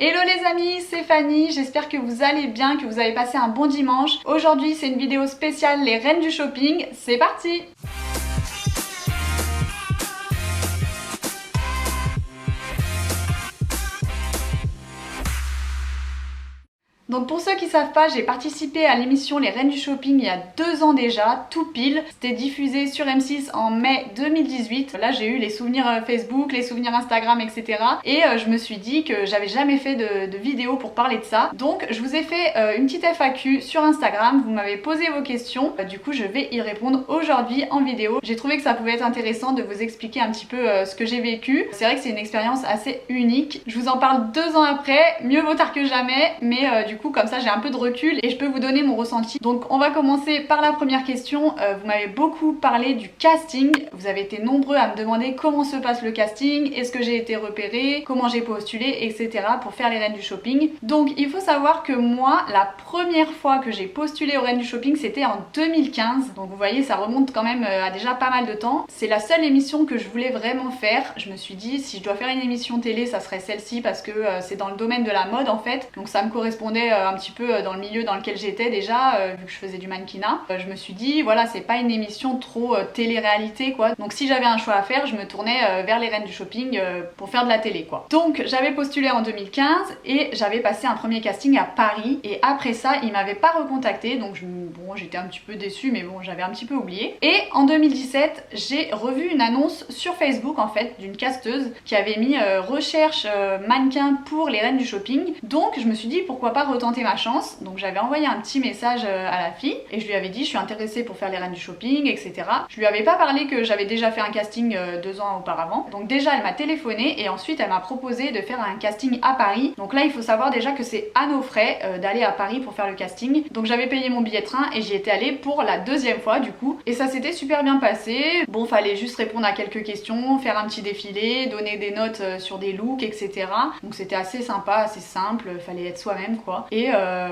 Hello les amis, c'est Fanny, j'espère que vous allez bien, que vous avez passé un bon dimanche. Aujourd'hui c'est une vidéo spéciale les reines du shopping, c'est parti! Donc pour ceux qui savent pas, j'ai participé à l'émission Les Reines du Shopping il y a 2 ans déjà, tout pile. C'était diffusé sur M6 en mai 2018. Là j'ai eu les souvenirs Facebook, les souvenirs Instagram, etc. Et je me suis dit que j'avais jamais fait de vidéo pour parler de ça. Donc je vous ai fait une petite FAQ sur Instagram, vous m'avez posé vos questions. Du coup je vais y répondre aujourd'hui en vidéo. J'ai trouvé que ça pouvait être intéressant de vous expliquer un petit peu ce que j'ai vécu. C'est vrai que c'est une expérience assez unique. Je vous en parle 2 ans après, mieux vaut tard que jamais, mais du coup comme ça j'ai un peu de recul et je peux vous donner mon ressenti. Donc on va commencer par la première question. Vous m'avez beaucoup parlé du casting, vous avez été nombreux à me demander comment se passe le casting, est-ce que j'ai été repérée, comment j'ai postulé, etc. pour faire les Reines du Shopping. Donc il faut savoir que moi la première fois que j'ai postulé aux Reines du Shopping c'était en 2015, donc vous voyez ça remonte quand même à déjà pas mal de temps. C'est la seule émission que je voulais vraiment faire. Je me suis dit si je dois faire une émission télé ça serait celle-ci parce que c'est dans le domaine de la mode en fait, donc ça me correspondait un petit peu dans le milieu dans lequel j'étais déjà, vu que je faisais du mannequinat. Je me suis dit voilà c'est pas une émission trop télé-réalité quoi, donc si j'avais un choix à faire je me tournais vers les Reines du Shopping pour faire de la télé quoi. Donc j'avais postulé en 2015 et j'avais passé un premier casting à Paris et après ça ils m'avaient pas recontacté, donc bon j'étais un petit peu déçue mais bon j'avais un petit peu oublié. Et en 2017 j'ai revu une annonce sur Facebook en fait d'une casteuse qui avait mis recherche mannequin pour les Reines du Shopping, donc je me suis dit pourquoi pas retenter ma chance. Donc j'avais envoyé un petit message à la fille et je lui avais dit je suis intéressée pour faire les Reines du Shopping, etc. Je lui avais pas parlé que j'avais déjà fait un casting 2 ans auparavant, donc déjà elle m'a téléphoné et ensuite elle m'a proposé de faire un casting à Paris. Donc là il faut savoir déjà que c'est à nos frais d'aller à Paris pour faire le casting, donc j'avais payé mon billet de train et j'y étais allée pour la 2e fois du coup et ça s'était super bien passé. Bon fallait juste répondre à quelques questions, faire un petit défilé, donner des notes sur des looks, etc. Donc c'était assez sympa, assez simple, fallait être soi-même quoi. Et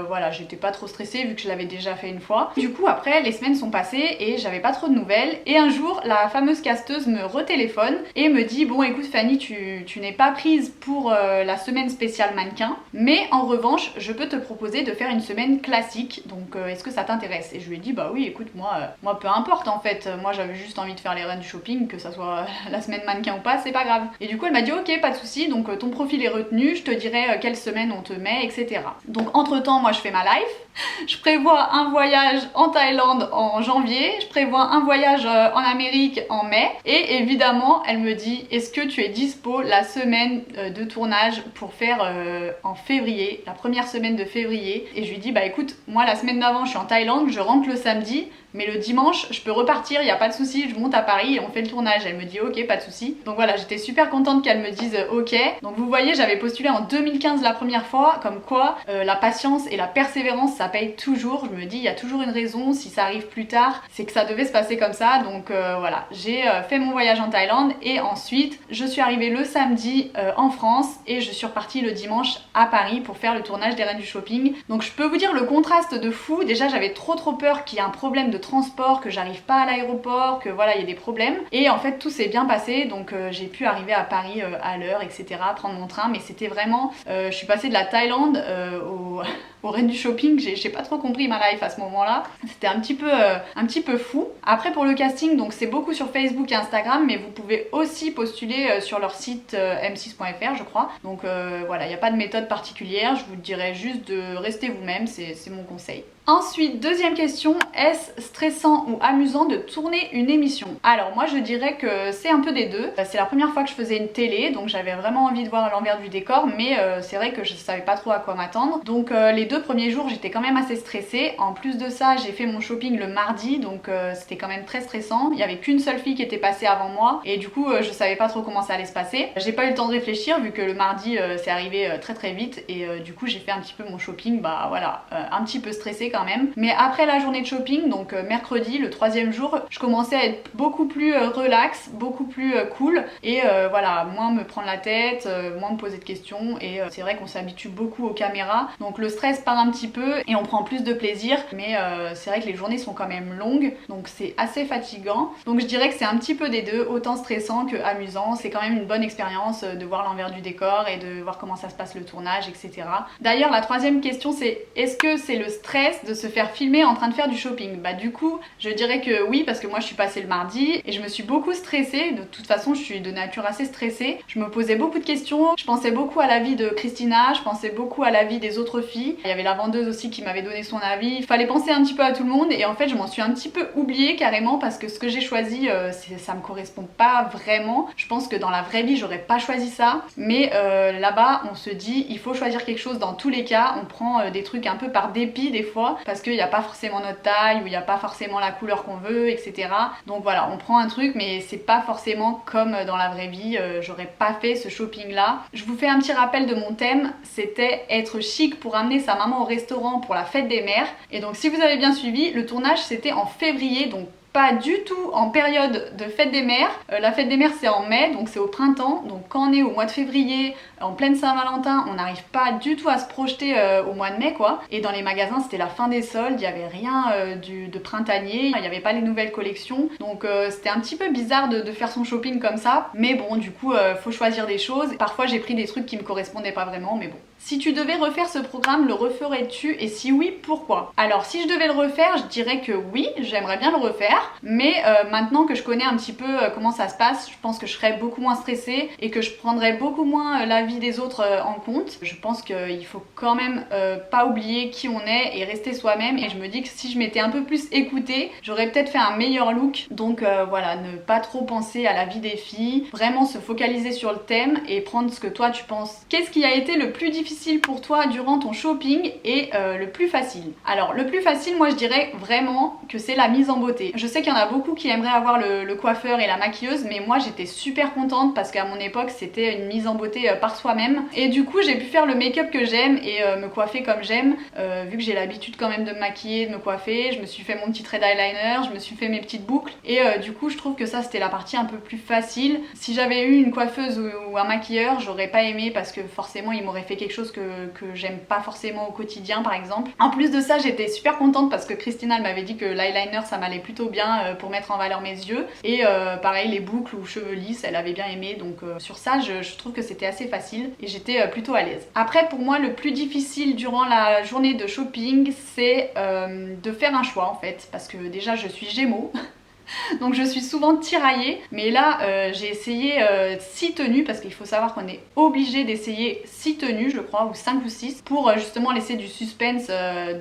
voilà, j'étais pas trop stressée vu que je l'avais déjà fait une fois. Du coup après les semaines sont passées et j'avais pas trop de nouvelles et un jour la fameuse casteuse me retéléphone et me dit bon écoute Fanny tu n'es pas prise pour la semaine spéciale mannequin, mais en revanche je peux te proposer de faire une semaine classique, donc est-ce que ça t'intéresse? Et je lui ai dit bah oui écoute moi peu importe en fait, moi j'avais juste envie de faire les Reines du Shopping, que ça soit la semaine mannequin ou pas c'est pas grave. Et du coup elle m'a dit ok pas de souci, donc ton profil est retenu, je te dirai quelle semaine on te met, etc. Donc entre temps moi je fais ma life, je prévois un voyage en Thaïlande en janvier, je prévois un voyage en Amérique en mai et évidemment elle me dit est-ce que tu es dispo la semaine de tournage pour faire en février, la première semaine de février. Et je lui dis bah écoute moi la semaine d'avant je suis en Thaïlande, je rentre le samedi mais le dimanche je peux repartir, il y a pas de souci, je monte à Paris et on fait le tournage. Elle me dit ok pas de souci. Donc voilà j'étais super contente qu'elle me dise ok. Donc vous voyez j'avais postulé en 2015 la première fois, comme quoi la patience et la persévérance ça paye toujours. Je me dis il y a toujours une raison, si ça arrive plus tard c'est que ça devait se passer comme ça. Donc voilà j'ai fait mon voyage en Thaïlande et ensuite je suis arrivée le samedi en France et je suis repartie le dimanche à Paris pour faire le tournage des Reines du Shopping. Donc je peux vous dire le contraste de fou. Déjà j'avais trop peur qu'il y ait un problème de transport, que j'arrive pas à l'aéroport, que voilà il y ait des problèmes, et en fait tout s'est bien passé. Donc j'ai pu arriver à Paris à l'heure, etc., prendre mon train. Mais c'était vraiment je suis passée de la Thaïlande aux Reines du Shopping, j'ai pas trop compris ma life à ce moment là, c'était un petit peu fou. Après pour le casting donc c'est beaucoup sur Facebook et Instagram, mais vous pouvez aussi postuler sur leur site m6.fr je crois. Donc voilà il n'y a pas de méthode particulière, je vous dirais juste de rester vous-même, c'est mon conseil. Ensuite, deuxième question, est-ce stressant ou amusant de tourner une émission? Alors moi je dirais que c'est un peu des deux. C'est la première fois que je faisais une télé, donc j'avais vraiment envie de voir l'envers du décor, mais c'est vrai que je savais pas trop à quoi m'attendre. Donc les 2 premiers jours j'étais quand même assez stressée. En plus de ça j'ai fait mon shopping le mardi, donc c'était quand même très stressant. Il y avait qu'une seule fille qui était passée avant moi et du coup je savais pas trop comment ça allait se passer. J'ai pas eu le temps de réfléchir vu que le mardi c'est arrivé très vite et du coup j'ai fait un petit peu mon shopping, bah voilà, un petit peu stressée quand même. Mais après la journée de shopping, donc mercredi, le 3e jour, je commençais à être beaucoup plus relax, beaucoup plus cool et voilà, moins me prendre la tête, moins me poser de questions et c'est vrai qu'on s'habitue beaucoup aux caméras. Donc Donc le stress part un petit peu et on prend plus de plaisir, mais c'est vrai que les journées sont quand même longues, donc c'est assez fatigant. Donc je dirais que c'est un petit peu des deux, autant stressant que amusant. C'est quand même une bonne expérience de voir l'envers du décor et de voir comment ça se passe le tournage, etc. D'ailleurs, la troisième question, c'est est-ce que c'est le stress de se faire filmer en train de faire du shopping? Bah du coup, je dirais que oui, parce que moi je suis passée le mardi et je me suis beaucoup stressée. De toute façon, je suis de nature assez stressée. Je me posais beaucoup de questions, je pensais beaucoup à la vie de Christina, je pensais beaucoup à la vie des autres filles. Il y avait la vendeuse aussi qui m'avait donné son avis. Il fallait penser un petit peu à tout le monde et en fait, je m'en suis un petit peu oubliée carrément parce que ce que j'ai choisi, ça me correspond pas vraiment. Je pense que dans la vraie vie, j'aurais pas choisi ça, mais là-bas, on se dit il faut choisir quelque chose dans tous les cas. On prend des trucs un peu par dépit des fois parce qu'il n'y a pas forcément notre taille ou il n'y a pas forcément la couleur qu'on veut, etc. Donc voilà, on prend un truc, mais c'est pas forcément comme dans la vraie vie. J'aurais pas fait ce shopping là. Je vous fais un petit rappel de mon thème, c'était être chic pour amener sa maman au restaurant pour la fête des mères. Et donc si vous avez bien suivi, le tournage c'était en février, donc pas du tout en période de fête des mères. La fête des mères c'est en mai, donc c'est au printemps. Donc quand on est au mois de février, en pleine Saint-Valentin, on n'arrive pas du tout à se projeter au mois de mai quoi. Et dans les magasins c'était la fin des soldes, il n'y avait rien de printanier, il n'y avait pas les nouvelles collections. Donc c'était un petit peu bizarre de faire son shopping comme ça. Mais bon, du coup faut choisir des choses. Parfois j'ai pris des trucs qui me correspondaient pas vraiment, mais bon. Si tu devais refaire ce programme, le referais-tu? Et si oui, pourquoi? Alors si je devais le refaire, je dirais que oui, j'aimerais bien le refaire. Mais maintenant que je connais un petit peu comment ça se passe, je pense que je serais beaucoup moins stressée et que je prendrais beaucoup moins l'avis des autres en compte. Je pense qu'il faut quand même pas oublier qui on est et rester soi-même. Et je me dis que si je m'étais un peu plus écoutée, j'aurais peut-être fait un meilleur look. Donc voilà, ne pas trop penser à la vie des filles, vraiment se focaliser sur le thème et prendre ce que toi tu penses. Qu'est-ce qui a été le plus difficile pour toi durant ton shopping et le plus facile? Alors le plus facile, moi je dirais vraiment que c'est la mise en beauté. Je sais qu'il y en a beaucoup qui aimeraient avoir le coiffeur et la maquilleuse, mais moi j'étais super contente parce qu'à mon époque c'était une mise en beauté par soi-même et du coup j'ai pu faire le make-up que j'aime et me coiffer comme j'aime, vu que j'ai l'habitude quand même de me maquiller, de me coiffer. Je me suis fait mon petit trait d'eyeliner, je me suis fait mes petites boucles et du coup je trouve que ça c'était la partie un peu plus facile. Si j'avais eu une coiffeuse ou un maquilleur, j'aurais pas aimé parce que forcément il m'aurait fait quelque chose que j'aime pas forcément au quotidien par exemple. En plus de ça, j'étais super contente parce que Christina elle m'avait dit que l'eyeliner ça m'allait plutôt bien pour mettre en valeur mes yeux et pareil les boucles ou cheveux lisses elle avait bien aimé, donc sur ça je trouve que c'était assez facile et j'étais plutôt à l'aise. Après pour moi le plus difficile durant la journée de shopping c'est de faire un choix en fait, parce que déjà je suis Gémeaux donc je suis souvent tiraillée, mais là j'ai essayé 6 tenues parce qu'il faut savoir qu'on est obligé d'essayer 6 tenues je crois, ou 5 ou 6 pour justement laisser du suspense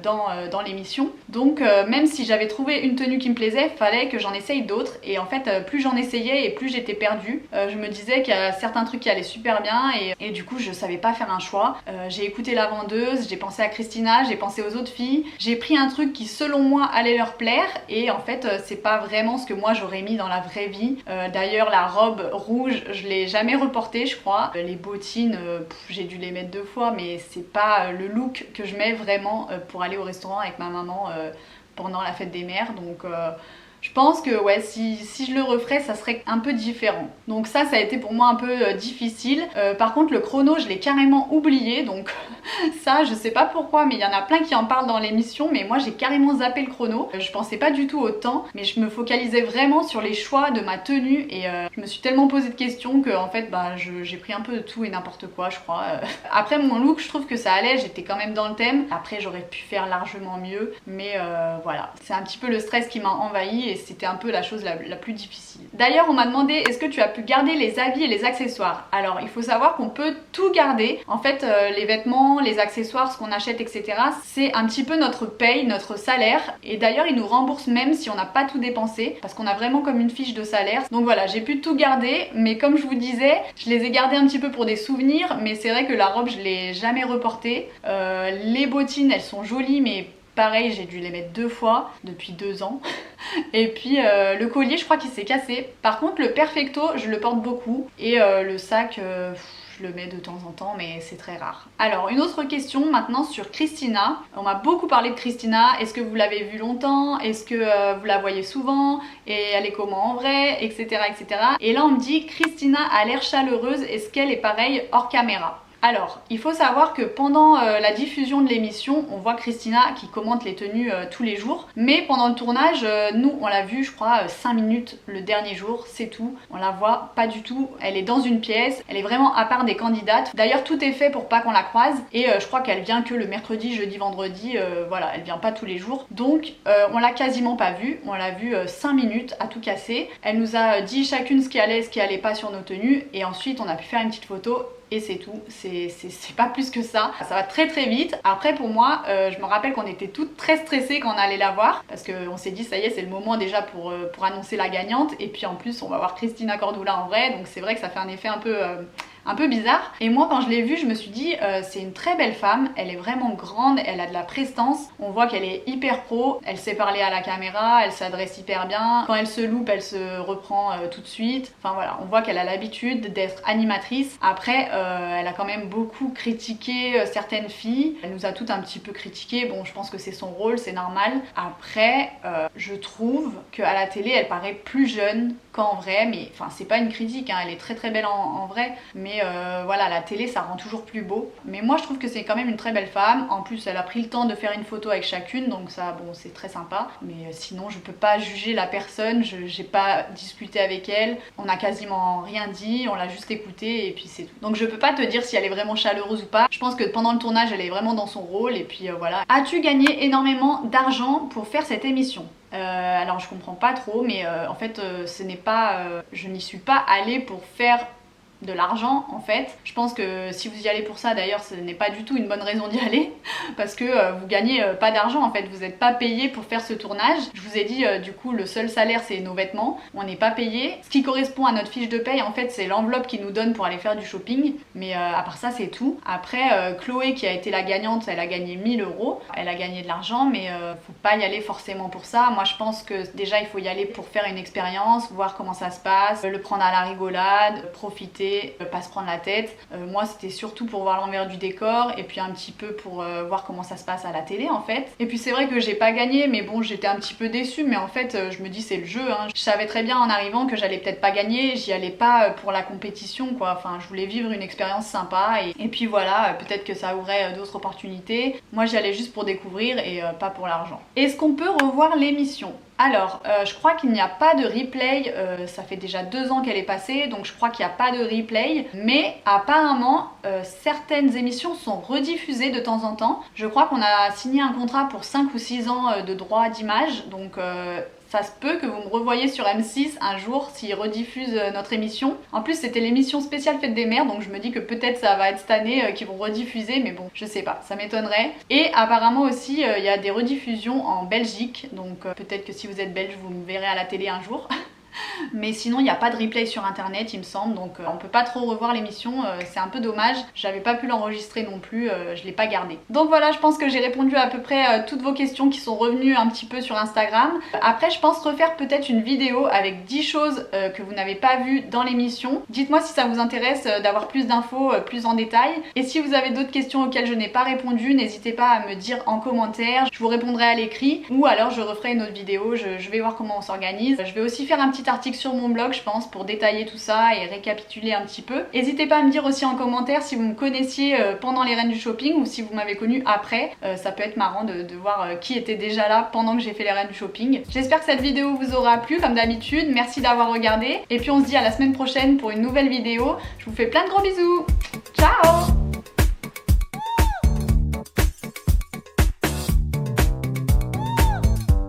dans l'émission. Donc même si j'avais trouvé une tenue qui me plaisait, fallait que j'en essaye d'autres et en fait plus j'en essayais et plus j'étais perdue. Je me disais qu'il y a certains trucs qui allaient super bien et du coup je savais pas faire un choix. J'ai écouté la vendeuse, j'ai pensé à Christina, j'ai pensé aux autres filles, j'ai pris un truc qui selon moi allait leur plaire et en fait c'est pas vraiment ce que moi j'aurais mis dans la vraie vie. D'ailleurs la robe rouge je l'ai jamais reportée je crois. Les bottines j'ai dû les mettre 2 fois, mais c'est pas le look que je mets vraiment pour aller au restaurant avec ma maman pendant la fête des mères. Donc je pense que ouais, si je le referais, ça serait un peu différent. Donc ça a été pour moi un peu difficile. Par contre, le chrono, je l'ai carrément oublié. Donc ça, je sais pas pourquoi, mais il y en a plein qui en parlent dans l'émission. Mais moi, j'ai carrément zappé le chrono. Je pensais pas du tout au temps, mais je me focalisais vraiment sur les choix de ma tenue. Et je me suis tellement posé de questions que en fait, bah, j'ai pris un peu de tout et n'importe quoi, je crois. Après, mon look, je trouve que ça allait. J'étais quand même dans le thème. Après, j'aurais pu faire largement mieux. Mais voilà, c'est un petit peu le stress qui m'a envahi. Et c'était un peu la chose la plus difficile. D'ailleurs on m'a demandé est-ce que tu as pu garder les habits et les accessoires. Alors il faut savoir qu'on peut tout garder. En fait les vêtements, les accessoires, ce qu'on achète etc, c'est un petit peu notre paye, notre salaire. Et d'ailleurs ils nous remboursent même si on n'a pas tout dépensé, parce qu'on a vraiment comme une fiche de salaire. Donc voilà, j'ai pu tout garder, mais comme je vous disais, je les ai gardés un petit peu pour des souvenirs. Mais c'est vrai que la robe je l'ai jamais reportée. Les bottines elles sont jolies, mais pareil, j'ai dû les mettre 2 fois depuis 2 ans. Et puis le collier, je crois qu'il s'est cassé. Par contre, le perfecto, je le porte beaucoup. Et le sac, je le mets de temps en temps, mais c'est très rare. Alors, une autre question maintenant sur Christina. On m'a beaucoup parlé de Christina. Est-ce que vous l'avez vue longtemps? Est-ce que vous la voyez souvent? Et elle est comment en vrai? Etc. etc. Et là, on me dit Christina a l'air chaleureuse. Est-ce qu'elle est pareille hors caméra? Alors, il faut savoir que pendant la diffusion de l'émission, on voit Christina qui commente les tenues tous les jours. Mais pendant le tournage, nous, on l'a vue, je crois, 5 minutes le dernier jour, c'est tout. On la voit pas du tout. Elle est dans une pièce, elle est vraiment à part des candidates. D'ailleurs, tout est fait pour pas qu'on la croise. Et je crois qu'elle vient que le mercredi, jeudi, vendredi. Voilà, elle vient pas tous les jours. Donc, on l'a quasiment pas vue. On l'a vue 5 minutes à tout casser. Elle nous a dit chacune ce qui allait pas sur nos tenues. Et ensuite, on a pu faire une petite photo. Et c'est tout, c'est pas plus que ça. Ça va très très vite. Après pour moi, je me rappelle qu'on était toutes très stressées quand on allait la voir. Parce qu'on s'est dit ça y est, c'est le moment déjà pour annoncer la gagnante. Et puis en plus on va voir Christina Cordula en vrai. Donc c'est vrai que ça fait un effet un peu bizarre. Et moi quand je l'ai vue, je me suis dit c'est une très belle femme, elle est vraiment grande, elle a de la prestance, on voit qu'elle est hyper pro, elle sait parler à la caméra, elle s'adresse hyper bien, quand elle se loupe elle se reprend tout de suite, enfin voilà, on voit qu'elle a l'habitude d'être animatrice. Après elle a quand même beaucoup critiqué certaines filles, elle nous a toutes un petit peu critiqué, bon je pense que c'est son rôle, c'est normal. Après je trouve qu'à la télé elle paraît plus jeune qu'en vrai, mais enfin c'est pas une critique, hein, elle est très très belle en vrai, mais voilà, la télé ça rend toujours plus beau. Mais moi je trouve que c'est quand même une très belle femme, en plus elle a pris le temps de faire une photo avec chacune, donc ça bon c'est très sympa. Mais sinon je peux pas juger la personne, j'ai pas discuté avec elle, on a quasiment rien dit, on l'a juste écoutée et puis c'est tout. Donc je peux pas te dire si elle est vraiment chaleureuse ou pas, je pense que pendant le tournage elle est vraiment dans son rôle et puis voilà. As-tu gagné énormément d'argent pour faire cette émission ? Alors je comprends pas trop, mais en fait ce n'est pas, je n'y suis pas allée pour faire de l'argent en fait. Je pense que si vous y allez pour ça, d'ailleurs ce n'est pas du tout une bonne raison d'y aller parce que vous gagnez pas d'argent en fait, vous n'êtes pas payé pour faire ce tournage. Je vous ai dit du coup le seul salaire c'est nos vêtements, on n'est pas payé. Ce qui correspond à notre fiche de paye en fait c'est l'enveloppe qu'ils nous donnent pour aller faire du shopping, mais à part ça c'est tout. Après Chloé qui a été la gagnante, elle a gagné 1000 €, elle a gagné de l'argent, mais faut pas y aller forcément pour ça. Moi je pense que déjà il faut y aller pour faire une expérience, voir comment ça se passe, le prendre à la rigolade, profiter, pas se prendre la tête. Moi c'était surtout pour voir l'envers du décor et puis un petit peu pour voir comment ça se passe à la télé en fait. Et puis c'est vrai que j'ai pas gagné, mais bon j'étais un petit peu déçue, mais en fait je me dis c'est le jeu, hein. Je savais très bien en arrivant que j'allais peut-être pas gagner, j'y allais pas pour la compétition quoi, enfin je voulais vivre une expérience sympa et puis voilà, peut-être que ça ouvrait d'autres opportunités. Moi j'y allais juste pour découvrir et pas pour l'argent. Est-ce qu'on peut revoir l'émission ? Alors, je crois qu'il n'y a pas de replay, ça fait déjà 2 ans qu'elle est passée, donc je crois qu'il n'y a pas de replay, mais apparemment, certaines émissions sont rediffusées de temps en temps. Je crois qu'on a signé un contrat pour 5 ou 6 ans de droit d'image, donc ça se peut que vous me revoyez sur M6 un jour s'ils rediffusent notre émission. En plus c'était l'émission spéciale Fête des Mères, donc je me dis que peut-être ça va être cette année qu'ils vont rediffuser, mais bon je sais pas, ça m'étonnerait. Et apparemment aussi il y a des rediffusions en Belgique, donc peut-être que si vous êtes belge vous me verrez à la télé un jour. Mais sinon il n'y a pas de replay sur internet il me semble, donc on peut pas trop revoir l'émission, c'est un peu dommage. J'avais pas pu l'enregistrer non plus, je l'ai pas gardé. Donc voilà, je pense que j'ai répondu à peu près toutes vos questions qui sont revenues un petit peu sur Instagram. Après je pense refaire peut-être une vidéo avec 10 choses que vous n'avez pas vues dans l'émission. Dites-moi si ça vous intéresse d'avoir plus d'infos plus en détail. Et si vous avez d'autres questions auxquelles je n'ai pas répondu, n'hésitez pas à me dire en commentaire, je vous répondrai à l'écrit ou alors je referai une autre vidéo, je vais voir comment on s'organise. Je vais aussi faire un petit article sur mon blog je pense pour détailler tout ça et récapituler un petit peu. N'hésitez pas à me dire aussi en commentaire si vous me connaissiez pendant les Reines du Shopping ou si vous m'avez connue après. Ça peut être marrant de voir qui était déjà là pendant que j'ai fait les Reines du Shopping. J'espère que cette vidéo vous aura plu comme d'habitude. Merci d'avoir regardé et puis on se dit à la semaine prochaine pour une nouvelle vidéo. Je vous fais plein de gros bisous. Ciao!